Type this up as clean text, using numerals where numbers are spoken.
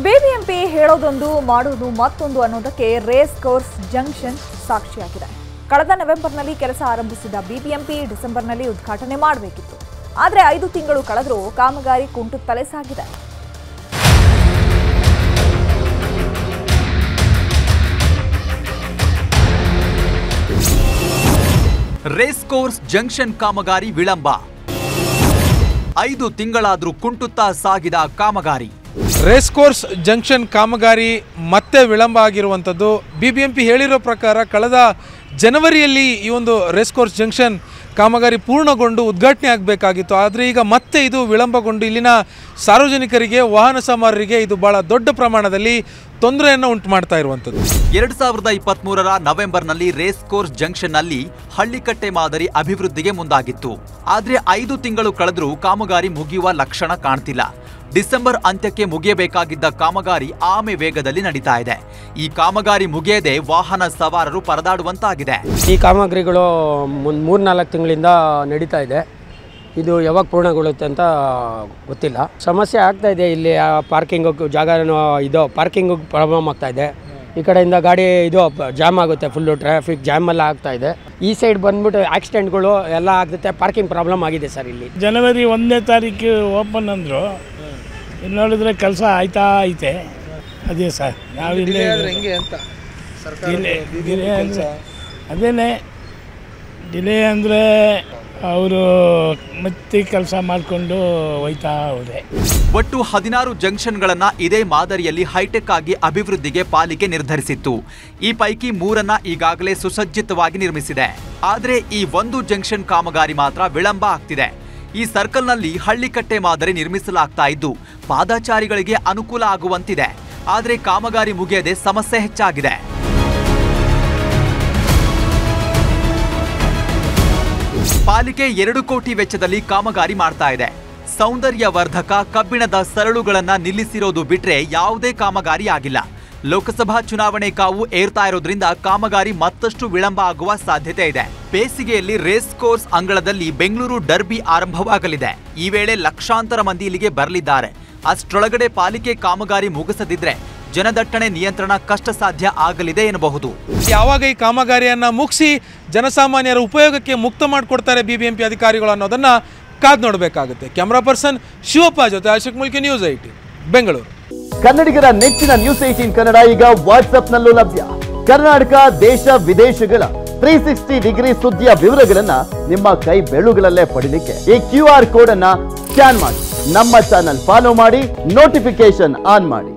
BBMP ಹೇಳೋದೊಂದು ಮಾಡೋದು ಮತ್ತೊಂದು ಅನ್ನೋದಕ್ಕೆ ರೇಸ್ ಕೋರ್ಸ್ ಜಂಕ್ಷನ್ ಸಾಕ್ಷಿಯಾಗಿದೆ. ಕಳೆದ ನವೆಂಬರ್ನಲ್ಲಿ ಕೆಲಸ ಆರಂಭಿಸಿದ ಬಿಬಿಎಂಪಿ ಡಿಸೆಂಬರ್ನಲ್ಲಿ ಉದ್ಘಾಟನೆ ಮಾಡಬೇಕಿತ್ತು. ಆದರೆ 5 ತಿಂಗಳು ಕಳೆದರೂ ಕಾಮಗಾರಿ ಕುಂಟುತ್ತಲೇ ಸಾಗಿದೆ. ರೇಸ್ ಕೋರ್ಸ್ ಜಂಕ್ಷನ್ ಕಾಮಗಾರಿ ವಿಳಂಬ. 5 ತಿಂಗಳಾದರೂ ಕುಂಟುತ್ತಾ ಸಾಗಿದ ಕಾಮಗಾರಿ. ರೇಸ್ ಕೋರ್ಸ್ ಜಂಕ್ಷನ್ ಕಾಮಗಾರಿ ಮತ್ತೆ ವಿಳಂಬ ಆಗಿರುವಂಥದ್ದು. ಬಿಬಿಎಂಪಿ ಹೇಳಿರೋ ಪ್ರಕಾರ ಕಳೆದ ಜನವರಿಯಲ್ಲಿ ಈ ಒಂದು ರೇಸ್ ಕೋರ್ಸ್ ಜಂಕ್ಷನ್ ಕಾಮಗಾರಿ ಪೂರ್ಣಗೊಂಡು ಉದ್ಘಾಟನೆ ಆಗಬೇಕಾಗಿತ್ತು. ಆದರೆ ಈಗ ಮತ್ತೆ ಇದು ವಿಳಂಬಗೊಂಡು ಇಲ್ಲಿನ ಸಾರ್ವಜನಿಕರಿಗೆ, ವಾಹನ ಸವಾರರಿಗೆ ಇದು ಬಹಳ ದೊಡ್ಡ ಪ್ರಮಾಣದಲ್ಲಿ ತೊಂದರೆಯನ್ನು ಉಂಟು ಮಾಡ್ತಾ ಇರುವಂಥದ್ದು. 2023ರ ನವೆಂಬರ್ನಲ್ಲಿ ರೇಸ್ ಕೋರ್ಸ್ ಜಂಕ್ಷನ್ನಲ್ಲಿ ಹಳ್ಳಿಕಟ್ಟೆ ಮಾದರಿ ಅಭಿವೃದ್ಧಿಗೆ ಮುಂದಾಗಿತ್ತು. ಆದರೆ 5 ತಿಂಗಳು ಕಳೆದರೂ ಕಾಮಗಾರಿ ಮುಗಿಯುವ ಲಕ್ಷಣ ಕಾಣ್ತಿಲ್ಲ. ಡಿಸೆಂಬರ್ ಅಂತ್ಯಕ್ಕೆ ಮುಗಿಯಬೇಕಾಗಿದ್ದ ಕಾಮಗಾರಿ ಆಮೆ ವೇಗದಲ್ಲಿ ನಡೀತಾ ಇದೆ. ಈ ಕಾಮಗಾರಿ ಮುಗಿಯದೆ ವಾಹನ ಸವಾರರು ಪರದಾಡುವಂತಾಗಿದೆ. ಈ ಕಾಮಗಾರಿಗಳು 3-4 ತಿಂಗಳಿಂದ ನಡೀತಾ ಇದೆ. ಇದು ಯಾವಾಗ ಪೂರ್ಣಗೊಳ್ಳುತ್ತೆ ಅಂತ ಗೊತ್ತಿಲ್ಲ. ಸಮಸ್ಯೆ ಆಗ್ತಾ ಇದೆ. ಇಲ್ಲಿ ಪಾರ್ಕಿಂಗ್ ಜಾಗ ಪಾರ್ಕಿಂಗ್ ಪ್ರಾಬ್ಲಮ್ ಆಗ್ತಾ ಇದೆ. ಈ ಕಡೆಯಿಂದ ಗಾಡಿ ಜಾಮ್ ಆಗುತ್ತೆ, ಫುಲ್ಲು ಟ್ರಾಫಿಕ್ ಜಾಮ್ ಎಲ್ಲ ಆಗ್ತಾ ಇದೆ. ಈ ಸೈಡ್ ಬಂದ್ಬಿಟ್ಟು ಆಕ್ಸಿಡೆಂಟ್ಗಳು ಎಲ್ಲ ಆಗುತ್ತೆ. ಪಾರ್ಕಿಂಗ್ ಪ್ರಾಬ್ಲಮ್ ಆಗಿದೆ ಸರ್. ಇಲ್ಲಿ ಜನವರಿ 1ನೇ ತಾರೀಕು ಓಪನ್ ಅಂದರು. ಇಲ್ಲಿ ನೋಡಿದ್ರೆ ಕೆಲಸ ಆಯ್ತಾ ಐತೆ. ಅದೇ ಸರ್, ನಾವಿಲ್ಲೇ ಅದೇನೆ ಡಿಲೇ ಅಂದರೆ ಅವರು ಮತ್ತೆ ಕೆಲಸ ಮಾಡಿಕೊಂಡು ಹೋಯ್ತಾ ಹೋದೆ. ಒಟ್ಟು 16 ಜಂಕ್ಷನ್ಗಳನ್ನು ಇದೇ ಮಾದರಿಯಲ್ಲಿ ಹೈಟೆಕ್ ಆಗಿ ಅಭಿವೃದ್ಧಿಗೆ ಪಾಲಿಕೆ ನಿರ್ಧರಿಸಿತ್ತು. ಈ ಪೈಕಿ 3 ಈಗಾಗಲೇ ಸುಸಜ್ಜಿತವಾಗಿ ನಿರ್ಮಿಸಿದೆ. ಆದರೆ ಈ ಒಂದು ಜಂಕ್ಷನ್ ಕಾಮಗಾರಿ ಮಾತ್ರ ವಿಳಂಬ ಆಗ್ತಿದೆ. ಈ ಸರ್ಕಲ್ನಲ್ಲಿ ಹಳ್ಳಿಕಟ್ಟೆ ಮಾದರಿ ನಿರ್ಮಿಸಲಾಗ್ತಾ ಇದ್ದು ಪಾದಚಾರಿಗಳಿಗೆ ಅನುಕೂಲ ಆಗುವಂತಿದೆ. ಆದರೆ ಕಾಮಗಾರಿ ಮುಗಿಯದೆ ಸಮಸ್ಯೆ ಹೆಚ್ಚಾಗಿದೆ. ಪಾಲಿಕೆ 2 ಕೋಟಿ ವೆಚ್ಚದಲ್ಲಿ ಕಾಮಗಾರಿ ಮಾಡ್ತಾ ಇದೆ. ಸೌಂದರ್ಯವರ್ಧಕ ಕಬ್ಬಿಣದ ಸರಳುಗಳನ್ನ ನಿಲ್ಲಿಸಿರೋದು ಬಿಟ್ರೆ ಯಾವುದೇ ಕಾಮಗಾರಿ ಆಗಿಲ್ಲ. ಲೋಕಸಭಾ ಚುನಾವಣೆ ಕಾವು ಏರ್ತಾ ಇರೋದ್ರಿಂದ ಕಾಮಗಾರಿ ಮತ್ತಷ್ಟು ವಿಳಂಬ ಆಗುವ ಸಾಧ್ಯತೆ ಇದೆ. ಬೇಸಿಗೆಯಲ್ಲಿ ರೇಸ್ ಕೋರ್ಸ್ ಅಂಗಳದಲ್ಲಿ ಬೆಂಗಳೂರು ಡರ್ಬಿ ಆರಂಭವಾಗಲಿದೆ. ಈ ವೇಳೆ ಲಕ್ಷಾಂತರ ಮಂದಿ ಇಲ್ಲಿಗೆ ಬರಲಿದ್ದಾರೆ. ಅಷ್ಟರೊಳಗಡೆ ಪಾಲಿಕೆ ಕಾಮಗಾರಿ ಮುಗಿಸದಿದ್ರೆ ಜನದಟ್ಟಣೆ ನಿಯಂತ್ರಣ ಕಷ್ಟ ಸಾಧ್ಯ ಆಗಲಿದೆ ಎನ್ನಬಹುದು. ಯಾವಾಗ ಈ ಕಾಮಗಾರಿಯನ್ನ ಮುಗಿಸಿ ಜನಸಾಮಾನ್ಯರ ಉಪಯೋಗಕ್ಕೆ ಮುಕ್ತ ಮಾಡಿಕೊಡ್ತಾರೆ ಬಿಬಿಎಂಪಿ ಅಧಿಕಾರಿಗಳು ಅನ್ನೋದನ್ನ ಕಾದ್ ನೋಡಬೇಕಾಗುತ್ತೆ. ಕ್ಯಾಮರಾ ಪರ್ಸನ್ ಶಿವಪ್ಪ ಜೊತೆ ಅಶೋಕ್ ಮುಲ್ಕಿ, ನ್ಯೂಸ್ 18 ಬೆಂಗಳೂರು. ಕನ್ನಡಿಗರ ನೆಚ್ಚಿನ ನ್ಯೂಸ್ 18 ಕನ್ನಡ ಈಗ ವಾಟ್ಸ್ಆಪ್ನಲ್ಲೂ ಲಭ್ಯ. ಕರ್ನಾಟಕ, ದೇಶ ವಿದೇಶಗಳ 360 ಡಿಗ್ರಿ ಸುದ್ದಿಯ ವಿವರಗಳನ್ನ ನಿಮ್ಮ ಕೈ ಬೆರಳುಗಳಲ್ಲೇ ಪಡಿಲಿಕ್ಕೆ ಈ QR ಕೋಡ್ ಅನ್ನ ಸ್ಕ್ಯಾನ್ ಮಾಡಿ, ನಮ್ಮ ಚಾನಲ್ ಫಾಲೋ ಮಾಡಿ, ನೋಟಿಫಿಕೇಶನ್ ಆನ್ ಮಾಡಿ.